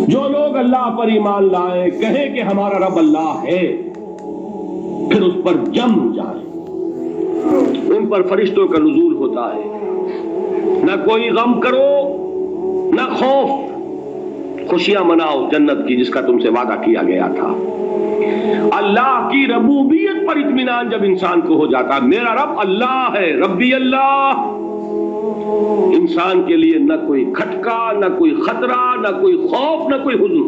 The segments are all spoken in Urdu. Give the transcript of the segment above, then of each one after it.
جو لوگ اللہ پر ایمان لائیں، کہیں کہ ہمارا رب اللہ ہے، پھر اس پر جم جائیں، ان پر فرشتوں کا نزول ہوتا ہے، نہ کوئی غم کرو نہ خوف، خوشیاں مناؤ جنت کی جس کا تم سے وعدہ کیا گیا تھا۔ اللہ کی ربوبیت پر اطمینان جب انسان کو ہو جاتا، میرا رب اللہ ہے، ربی اللہ، انسان کے لیے نہ کوئی کھٹکا، نہ کوئی خطرہ، نہ کوئی خوف، نہ کوئی حزن۔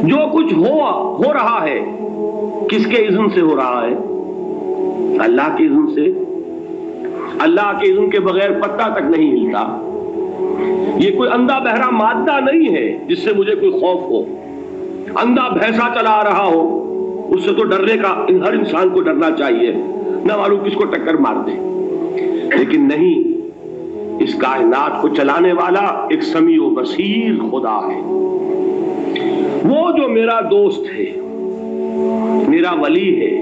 جو کچھ ہو رہا ہے کس کے اذن سے ہو رہا ہے؟ اللہ کے اذن سے۔ اللہ کے اذن کے بغیر پتہ تک نہیں ہلتا۔ یہ کوئی اندھا بہرا مادہ نہیں ہے جس سے مجھے کوئی خوف ہو۔ اندھا بھینسا چلا آ رہا ہو اس سے تو ڈرنے کا ہر انسان کو ڈرنا چاہیے، نہ معلوم کس کو ٹکر مار دے، لیکن نہیں، اس کائنات کو چلانے والا ایک سمیع و بصیر خدا ہے۔ وہ جو میرا دوست ہے، میرا ولی ہے،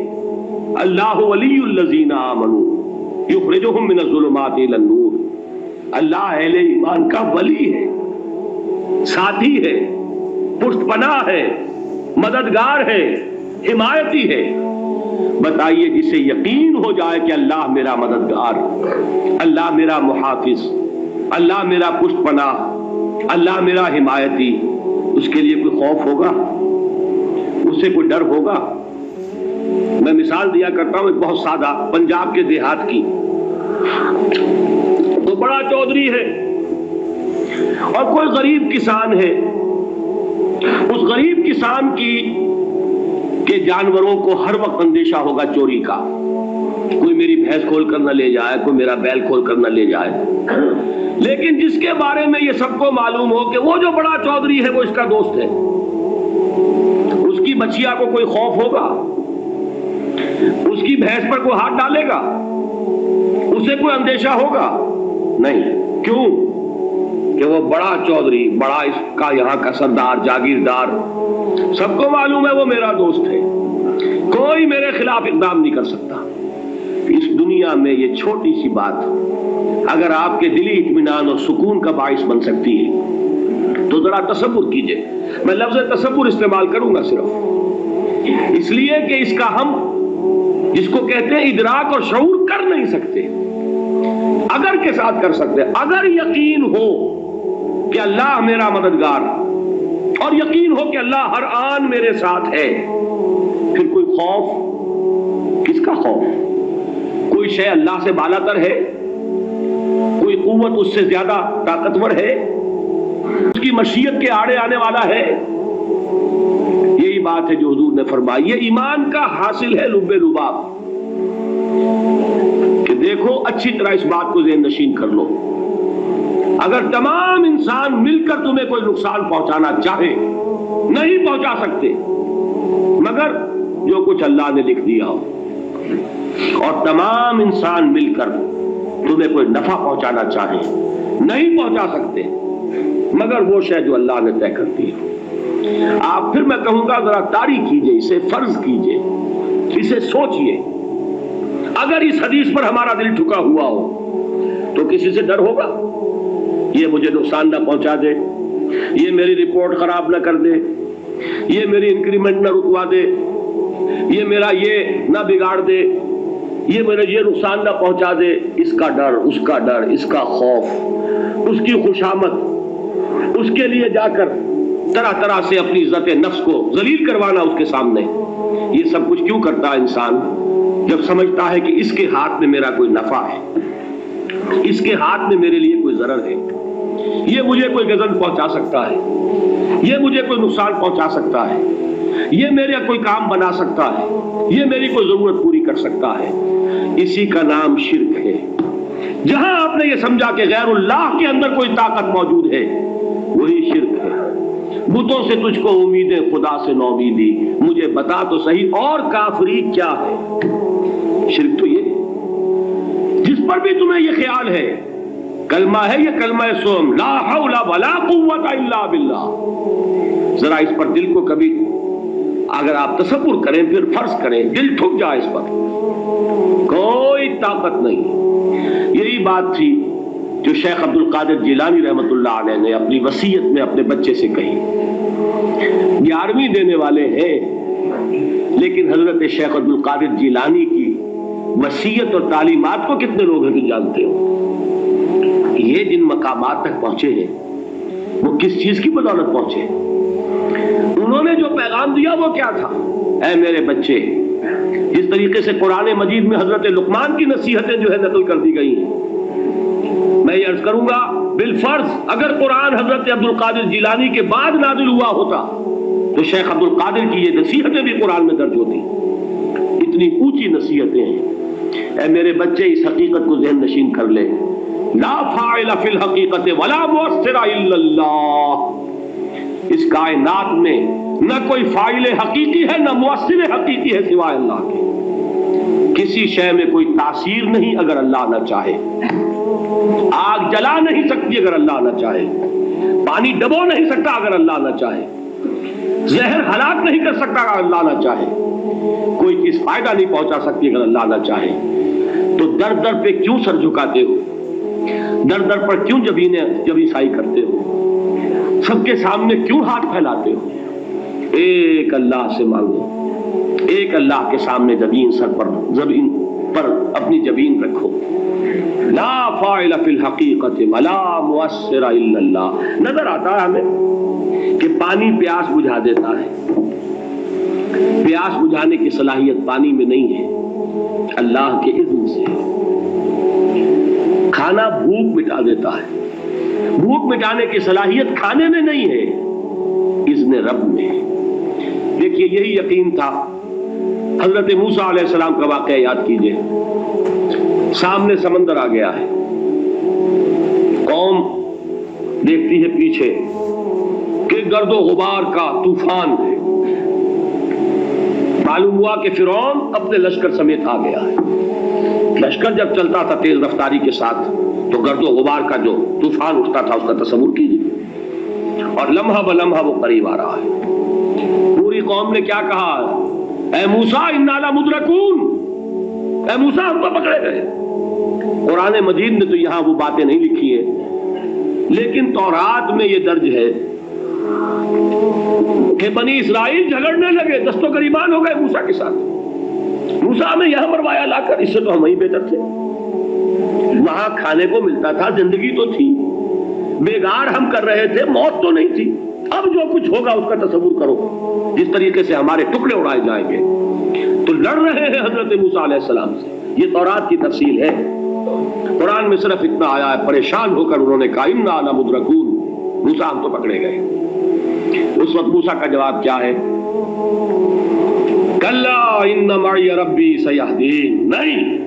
اللہ ولی الذین آمنوا یخرجہم من الظلمات الی النور، اللہ اہل ایمان کا ولی ہے، ساتھی ہے، پشت پناہ ہے، مددگار ہے، حمایتی ہے۔ بتائیے جسے یقین ہو جائے کہ اللہ میرا مددگار، اللہ میرا محافظ، اللہ میرا پشت پناہ، اللہ میرا حمایتی، اس کے لیے کوئی خوف ہوگا؟ اس سے کوئی ڈر ہوگا؟ میں مثال دیا کرتا ہوں ایک بہت سادہ، پنجاب کے دیہات کی۔ تو بڑا چودھری ہے اور کوئی غریب کسان ہے، اس غریب کسان کے جانوروں کو ہر وقت اندیشہ ہوگا چوری کا، کوئی میری بھینس کھول کر نہ لے جائے، کوئی میرا بیل کھول کر نہ لے جائے۔ لیکن جس کے بارے میں یہ سب کو معلوم ہو کہ وہ جو بڑا چودھری ہے وہ اس کا دوست ہے، اس کی بچیا کو کوئی خوف ہوگا؟ اس کی بھینس پر کوئی ہاتھ ڈالے گا؟ اسے کوئی اندیشہ ہوگا؟ نہیں۔ کیوں؟ کہ وہ بڑا چودھری، بڑا اس کا یہاں کا سردار، جاگیردار، سب کو معلوم ہے وہ میرا دوست ہے، کوئی میرے خلاف اقدام نہیں کر سکتا۔ اس دنیا میں یہ چھوٹی سی بات اگر آپ کے دلی اطمینان اور سکون کا باعث بن سکتی ہے تو ذرا تصور کیجئے۔ میں لفظ تصور استعمال کروں گا صرف اس لیے کہ اس کا ہم جس کو کہتے ہیں ادراک اور شعور کر نہیں سکتے، اگر کے ساتھ کر سکتے۔ اگر یقین ہو کہ اللہ میرا مددگار اور یقین ہو کہ اللہ ہر آن میرے ساتھ ہے، پھر کوئی خوف؟ کس کا خوف؟ کوئی شے اللہ سے بالا تر ہے؟ کوئی قوت اس سے زیادہ طاقتور ہے؟ اس کی مشیت کے آڑے آنے والا ہے؟ یہی بات ہے جو حضور نے فرمائی، یہ ایمان کا حاصل ہے لب لباب، کہ دیکھو اچھی طرح اس بات کو ذہن نشین کر لو، اگر تمام انسان مل کر تمہیں کوئی نقصان پہنچانا چاہے نہیں پہنچا سکتے، مگر جو کچھ اللہ نے لکھ دیا ہو، اور تمام انسان مل کر تمہیں کوئی نفع پہنچانا چاہے نہیں پہنچا سکتے، مگر وہ شے جو اللہ نے طے کر دی۔ آپ پھر میں کہوں گا ذرا طاری کیجئے، اسے فرض کیجئے، اسے سوچئے، اگر اس حدیث پر ہمارا دل ٹھکا ہوا ہو تو کسی سے ڈر ہوگا؟ یہ مجھے نقصان نہ پہنچا دے، یہ میری رپورٹ خراب نہ کر دے، یہ میری انکریمنٹ نہ رکوا دے، یہ میرا یہ نہ بگاڑ دے، یہ میرا یہ نقصان نہ پہنچا دے۔ اس کا ڈر، اس کا ڈر، اس کا خوف، اس کی خوشامد، اس کے لیے جا کر طرح طرح سے اپنی عزت نفس کو ذلیل کروانا اس کے سامنے، یہ سب کچھ کیوں کرتا ہے انسان؟ جب سمجھتا ہے کہ اس کے ہاتھ میں میرا کوئی نفع ہے، اس کے ہاتھ میں میرے لیے کوئی ضرر ہے، یہ مجھے کوئی غضب پہنچا سکتا ہے، یہ مجھے کوئی نقصان پہنچا سکتا ہے، یہ میرا کوئی کام بنا سکتا ہے، یہ میری کوئی ضرورت پوری کر سکتا ہے، اسی کا نام شرک ہے۔ جہاں آپ نے یہ سمجھا کہ غیر اللہ کے اندر کوئی طاقت موجود ہے، وہی شرک ہے۔ بتوں سے تجھ کو امید ہے، خدا سے نومیدی، مجھے بتا تو صحیح اور کافری کیا ہے؟ شرک تو یہ جس پر بھی تمہیں یہ خیال ہے، کلمہ ہے یہ کلمہ سوم، لا حول ولا قوت الا باللہ، ذرا اس پر دل کو کبھی اگر آپ تصور کریں، پھر فرض کریں، دل ٹھک جائے اس پر، کوئی طاقت نہیں۔ یہی بات تھی جو شیخ عبد القادر جیلانی رحمۃ اللہ علیہ نے اپنی وصیت میں اپنے بچے سے کہی. 11ویں دینے والے ہیں لیکن حضرت شیخ عبد القادر جیلانی کی وصیت اور تعلیمات کو کتنے لوگ ہیں کہ جانتے ہو؟ یہ جن مقامات تک پہنچے ہیں وہ کس چیز کی بدولت پہنچے؟ انہوں نے جو پیغام دیا وہ کیا تھا؟ اے میرے بچے، جس طریقے سے قرآن مجید میں حضرت لقمان کی نصیحتیں جو ہے نقل کر دی گئی ہیں، میں یہ عرض کروں گا بالفرض اگر قرآن حضرت عبد القادر جیلانی کے بعد نازل ہوا ہوتا تو شیخ عبد القادر کی یہ نصیحتیں بھی قرآن میں درج ہوتی. اتنی اونچی نصیحتیں ہیں. اے میرے بچے، اس حقیقت کو ذہن نشین کر لے، لا فاعل فی الحقیقت ولا مؤثر الا اللہ. اس کائنات میں نہ کوئی فاعل حقیقی ہے نہ مؤثر حقیقی ہے سوائے اللہ کے. کسی شے میں کوئی تاثیر نہیں اگر اللہ نہ چاہے. آگ جلا نہیں سکتی اگر اللہ نہ چاہے. پانی ڈبو نہیں سکتا اگر اللہ نہ چاہے. زہر ہلاک نہیں کر سکتا اگر اللہ نہ چاہے. کوئی چیز فائدہ نہیں پہنچا سکتی اگر اللہ نہ چاہے. تو در در پہ کیوں سر جھکاتے ہو؟ در در پر کیوں جبیں سائی کرتے ہو؟ سب کے سامنے کیوں ہاتھ پھیلاتے ہو؟ ایک اللہ سے مانگو. ایک اللہ کے سامنے زمین پر اپنی جبین رکھو. لا فاعل فی الحقیقت ولا مؤثر الا اللہ. نظر آتا ہے ہمیں کہ پانی پیاس بجھا دیتا ہے. پیاس بجھانے کی صلاحیت پانی میں نہیں ہے، اللہ کے اذن سے. کھانا بھوک مٹا دیتا ہے، بھوک مٹانے کی صلاحیت کھانے میں نہیں ہے، اذن رب میں. دیکھیے یہی یقین تھا. حضرت موسیٰ علیہ السلام کا واقعہ یاد کیجئے. سامنے سمندر آ گیا ہے، قوم دیکھتی ہے پیچھے کہ گرد و غبار کا طوفان ہے. معلوم ہوا کہ فرعون اپنے لشکر سمیت آ گیا ہے. لشکر جب چلتا تھا تیز رفتاری کے ساتھ تو گرد و غبار کا جو طوفان اٹھتا تھا اس کا تصور کیجیے. اور لمحہ بلمحہ وہ قریب آ رہا ہے. پوری قوم نے کیا کہا؟ اے موسیٰ انا لمدرکون، اے موسیٰ ہم تو پکڑے گئے. قرآن مجید نے تو یہاں وہ باتیں نہیں لکھی ہیں، لیکن تورات میں یہ درج ہے کہ بنی اسرائیل جھگڑنے لگے، دست و گریبان ہو گئے موسیٰ کے ساتھ. موسیٰ ہمیں یہاں مروایا لا کر، اس سے تو ہم ہی بہتر تھے. وہاں کھانے کو ملتا تھا، زندگی تو تھی، بیگار ہم کر رہے تھے، موت تو نہیں تھی. اب جو کچھ ہوگا اس کا تصور کرو، جس طریقے سے ہمارے ٹکڑے اڑائے جائیں گے. تو لڑ رہے ہیں حضرت موسیٰ علیہ السلام سے. یہ تورات کی تفصیل ہے. قرآن میں صرف اتنا آیا ہے، پریشان ہو کر انہوں نے کہا انا لمدرکون، موسیٰ ہم تو پکڑے گئے. اس وقت موسیٰ کا جواب کیا ہے؟ کلا ان معی ربی سیہدین. نہیں،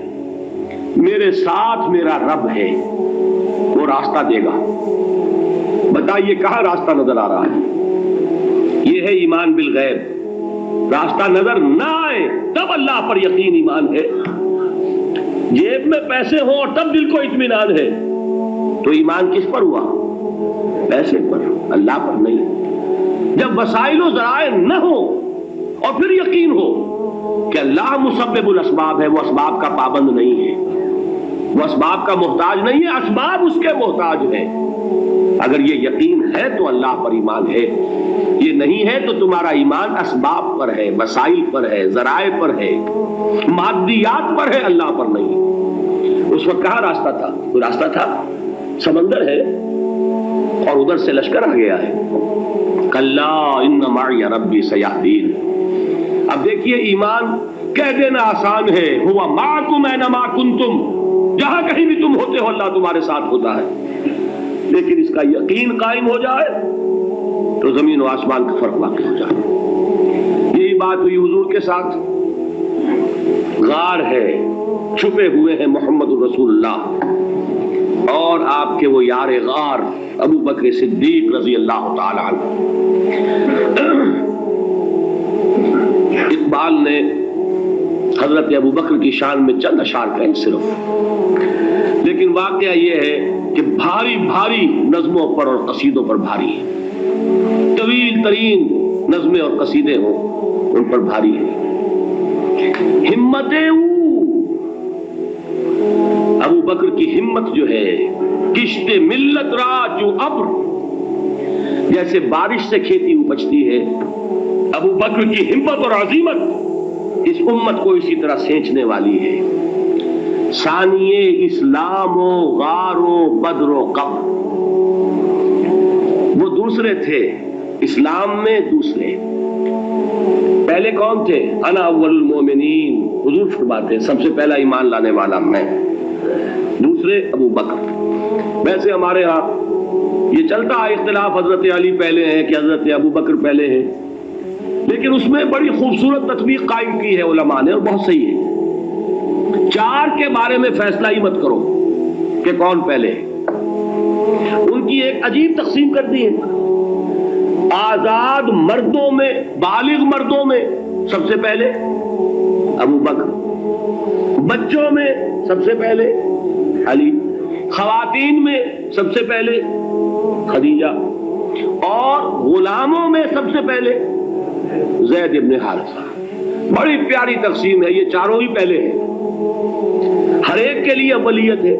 میرے ساتھ میرا رب ہے، وہ راستہ دے گا. بتائیے کہاں راستہ نظر آ رہا ہے؟ یہ ہے ایمان بالغیب. راستہ نظر نہ آئے تب اللہ پر یقین ایمان ہے. جیب میں پیسے ہوں اور تب دل کو اطمینان ہے تو ایمان کس پر ہوا؟ پیسے پر، اللہ پر نہیں. جب وسائل و ذرائع نہ ہو اور پھر یقین ہو کہ اللہ مسبب الاسباب ہے، وہ اسباب کا پابند نہیں ہے، وہ اسباب کا محتاج نہیں ہے، اسباب اس کے محتاج ہے. اگر یہ یقین ہے تو اللہ پر ایمان ہے. یہ نہیں ہے تو تمہارا ایمان اسباب پر ہے، وسائل پر ہے، ذرائع پر ہے، مادیات پر ہے، اللہ پر نہیں. اس وقت کہاں راستہ تھا؟ کوئی راستہ تھا؟ سمندر ہے اور ادھر سے لشکر آ گیا ہے. کلا ان معی ربی سیہدین. اب دیکھیے ایمان کہہ دینا آسان ہے، ہوا معکم اینما کنتم، جہاں کہیں بھی تم ہوتے ہو اللہ تمہارے ساتھ ہوتا ہے. لیکن اس کا یقین قائم ہو جائے تو زمین و آسمان کا فرق واقع ہو جائے. یہی بات ہوئی حضور کے ساتھ. غار ہے، چھپے ہوئے ہیں محمد الرسول اللہ اور آپ کے وہ یار غار ابو بکر صدیق رضی اللہ تعالی عنہ. اقبال نے حضرت ابو بکر کی شان میں چند اشعار کہیں صرف، لیکن واقعہ یہ ہے کہ بھاری بھاری نظموں پر اور قصیدوں پر بھاری ہے. طویل ترین نظمیں اور قصیدے ہوں ان پر بھاری ہے. ہمت ابو بکر کی ہمت جو ہے کشت ملت را جو ابر، جیسے بارش سے کھیتی اپجتی ہے، ابو بکر کی ہمت اور عزیمت اس امت کو اسی طرح سینچنے والی ہے۔ ثانیے اسلام و غار و بدر و قبر، وہ دوسرے تھے اسلام میں، دوسرے پہلے کون تھے؟ انا اول المومنین، حضور فرماتے ہیں سب سے پہلا ایمان لانے والا میں، دوسرے ابو بکر۔ ویسے ہمارے ہاں یہ چلتا ہے اختلاف، حضرت علی پہلے ہیں کہ حضرت ابو بکر پہلے ہیں، لیکن اس میں بڑی خوبصورت تطبیق قائم کی ہے علماء نے، اور بہت صحیح ہے۔ چار کے بارے میں فیصلہ ہی مت کرو کہ کون پہلے ہے، ان کی ایک عجیب تقسیم کر دی ہے۔ آزاد مردوں میں، بالغ مردوں میں سب سے پہلے ابو بکر، بچوں میں سب سے پہلے علی، خواتین میں سب سے پہلے خدیجہ، اور غلاموں میں سب سے پہلے زید ابن حارثہ۔ بڑی پیاری تقسیم ہے، یہ چاروں ہی پہلے ہیں، ہر ایک کے لیے اولیت ہے۔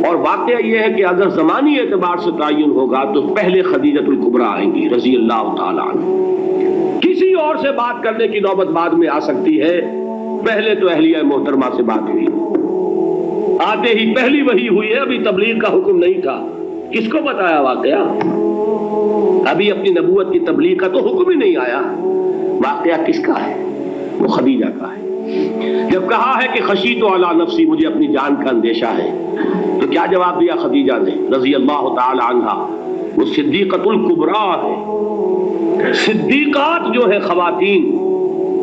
اور واقعہ یہ ہے کہ اگر زمانی اعتبار سے تعین ہوگا تو پہلے خدیجۃ الکبریٰ آئیں گی رضی اللہ تعالیٰ عنہ، کسی اور سے بات کرنے کی نوبت بعد میں آ سکتی ہے، پہلے تو اہلیہ محترمہ سے بات ہوئی، آتے ہی پہلی وحی ہوئی ہے، ابھی تبلیغ کا حکم نہیں تھا، کس کو بتایا واقعہ؟ ابھی اپنی نبوت کی تبلیغ کا تو حکم ہی نہیں آیا، واقعہ کس کا ہے؟ وہ خدیجہ کا ہے۔ جب کہا ہے کہ خشیت علی نفسی، مجھے اپنی جان کا اندیشہ ہے، تو کیا جواب دیا خدیجہ نے رضی اللہ تعالی عنہا؟ وہ صدیقۃ الکبریٰ ہے، صدیقات جو ہے خواتین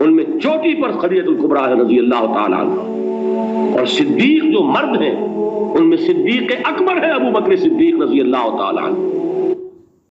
ان میں چوٹی پر خدیجۃ الکبریٰ ہے رضی اللہ تعالی عنہا، اور صدیق جو مرد ہیں ان میں صدیق اکبر ہے ابو بکر صدیق رضی اللہ تعالی عنہ۔